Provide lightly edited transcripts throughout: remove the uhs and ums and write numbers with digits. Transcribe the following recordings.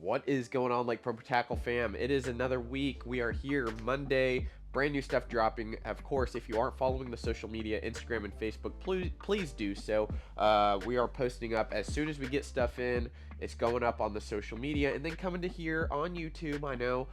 What is going on, Lake Pro Tackle fam? It is another week. We are here Monday. Brand new stuff dropping. Of course, if you aren't following the social media, Instagram and Facebook, please do so. We are posting up as soon as we get stuff in. It's going up on the social media and then coming to here on YouTube. I know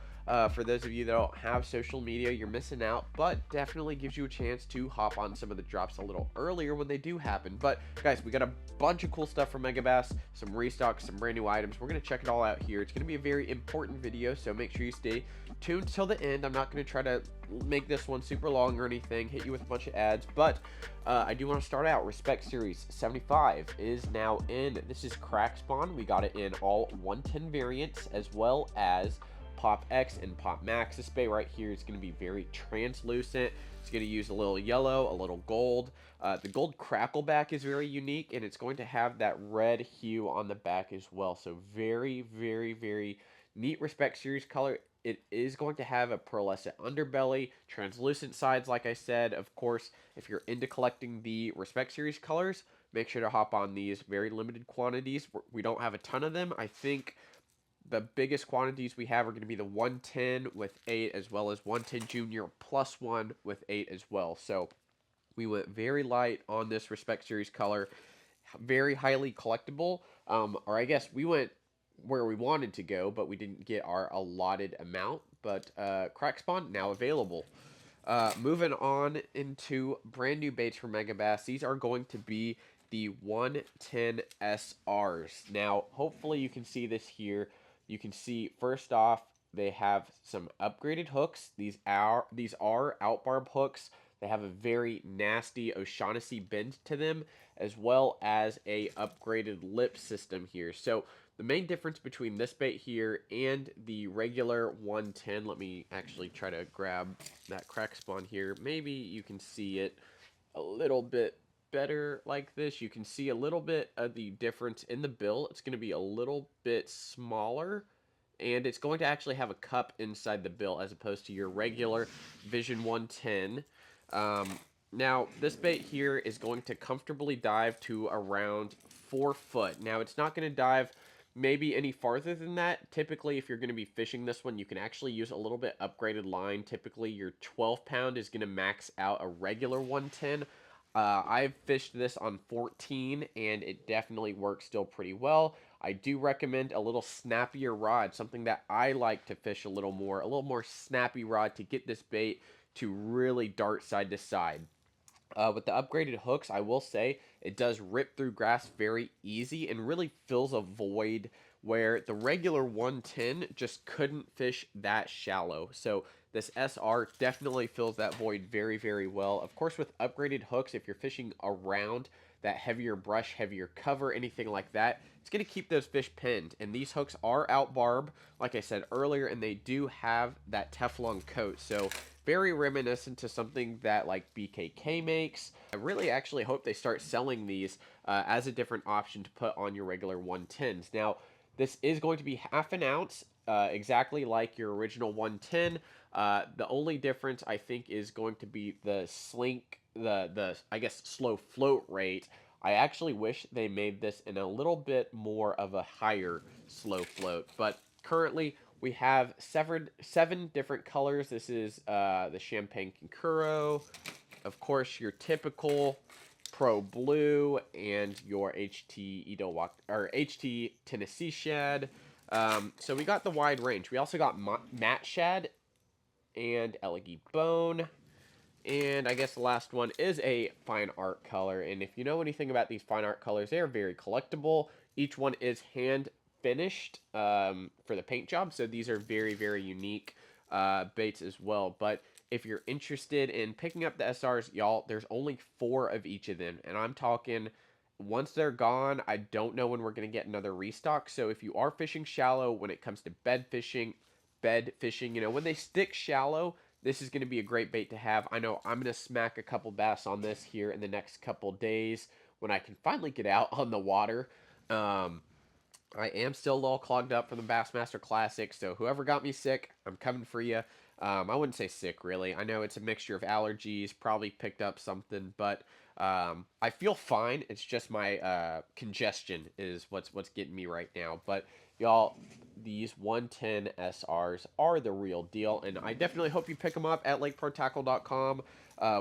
for those of you that don't have social media, you're missing out, but definitely gives you a chance to hop on some of the drops a little earlier when they do happen. But guys, we got a bunch of cool stuff from Megabass, some restocks, some brand new items. We're going to check it all out here. It's going to be a very important video, so make sure you stay tuned till the end. I'm not going to try to make this one super long or anything, hit you with a bunch of ads, but I do want to start out. Respect Series 75 is now in. This is Crack Spawn. We got it in all 110 variants, as well as Pop X and Pop Max. This bait right here is going to be very translucent. It's going to use a little yellow, a little gold. The gold crackle back is very unique, and it's going to have that red hue on the back as well. So very, very, very neat Respect Series color. It is going to have a pearlescent underbelly, translucent sides, like I said. Of course, if you're into collecting the Respect Series colors, make sure to hop on these. Very limited quantities. We don't have a ton of them. I think the biggest quantities we have are going to be the 110 with 8, as well as 110 Junior plus 1 with 8 as well. So we went very light on this Respect Series color. Very highly collectible. Or I guess we went where we wanted to go, but we didn't get our allotted amount. But Crack Spawn now available. Moving on into brand new baits for Megabass. These are going to be the 110 SRs. Now, hopefully you can see this here. You can see, first off, they have some upgraded hooks. These are outbarb hooks. They have a very nasty O'Shaughnessy bend to them, as well as a upgraded lip system here. So the main difference between this bait here and the regular 110, let me actually try to grab that Crack Spawn here. Maybe you can see it a little bit better like this. You can see a little bit of the difference in the bill. It's going to be a little bit smaller, and it's going to actually have a cup inside the bill as opposed to your regular Vision 110. Now, this bait here is going to comfortably dive to around 4 foot. Now, it's not going to dive maybe any farther than that. Typically, if you're going to be fishing this one, you can actually use a little bit upgraded line. Typically, your 12 pound is going to max out a regular 110. I've fished this on 14, and it definitely works still pretty well. I do recommend a little snappier rod, something that I like to fish a little more snappy rod to get this bait to really dart side to side. With the upgraded hooks, I will say it does rip through grass very easy and really fills a void where the regular 110 just couldn't fish that shallow. So this SR definitely fills that void very, very well. Of course, with upgraded hooks, if you're fishing around that heavier brush, heavier cover, anything like that, it's going to keep those fish pinned. And these hooks are out barb, like I said earlier, and they do have that Teflon coat. So very reminiscent to something that like BKK makes. I really actually hope they start selling these as a different option to put on your regular 110s. Now, this is going to be half an ounce, exactly like your original 110. The only difference, I think, is going to be the slink, the I guess, slow float rate. I actually wish they made this in a little bit more of a higher slow float, but currently we have seven different colors. This is the Champagne Concuro, of course, your typical Pro Blue, and your HT Idowak or HT Tennessee Shad. So we got the wide range. We also got Matte Shad and Elegant Bone. And I guess the last one is a fine art color. And if you know anything about these fine art colors, they are very collectible. Each one is hand finished for the paint job. So these are very, very unique baits as well. But if you're interested in picking up the SRs, y'all, there's only 4 of each of them. And I'm talking, once they're gone, I don't know when we're going to get another restock. So if you are fishing shallow, when it comes to bed fishing, you know, when they stick shallow, this is going to be a great bait to have. I know I'm going to smack a couple bass on this here in the next couple days when I can finally get out on the water. I am still a little clogged up from the Bassmaster Classic, so whoever got me sick, I'm coming for you. I wouldn't say sick, really. I know it's a mixture of allergies, probably picked up something, but I feel fine. It's just my congestion is what's getting me right now. But y'all, these 110 SRs are the real deal, and I definitely hope you pick them up at lakeprotackle.com.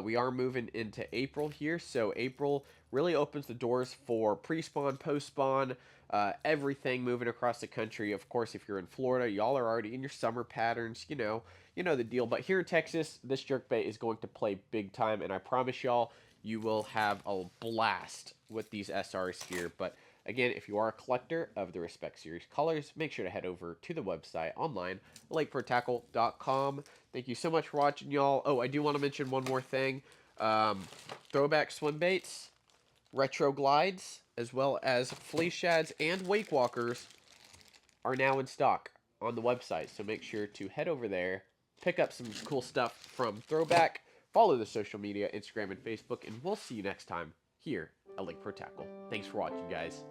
We are moving into April here, so April really opens the doors for pre-spawn, post-spawn, everything moving across the country. Of course, if you're in Florida, y'all are already in your summer patterns, you know the deal. But here in Texas, this jerkbait is going to play big time, and I promise y'all, you will have a blast with these SRs here. But again, if you are a collector of the Respect Series colors, make sure to head over to the website online, lakeprotackle.com. Thank you so much for watching, y'all. Oh, I do want to mention one more thing. Throwback swim baits, retro glides, as well as fleece shads and wake walkers are now in stock on the website. So make sure to head over there, pick up some cool stuff from Throwback, follow the social media, Instagram and Facebook, and we'll see you next time here at Lake Pro Tackle. Thanks for watching, guys.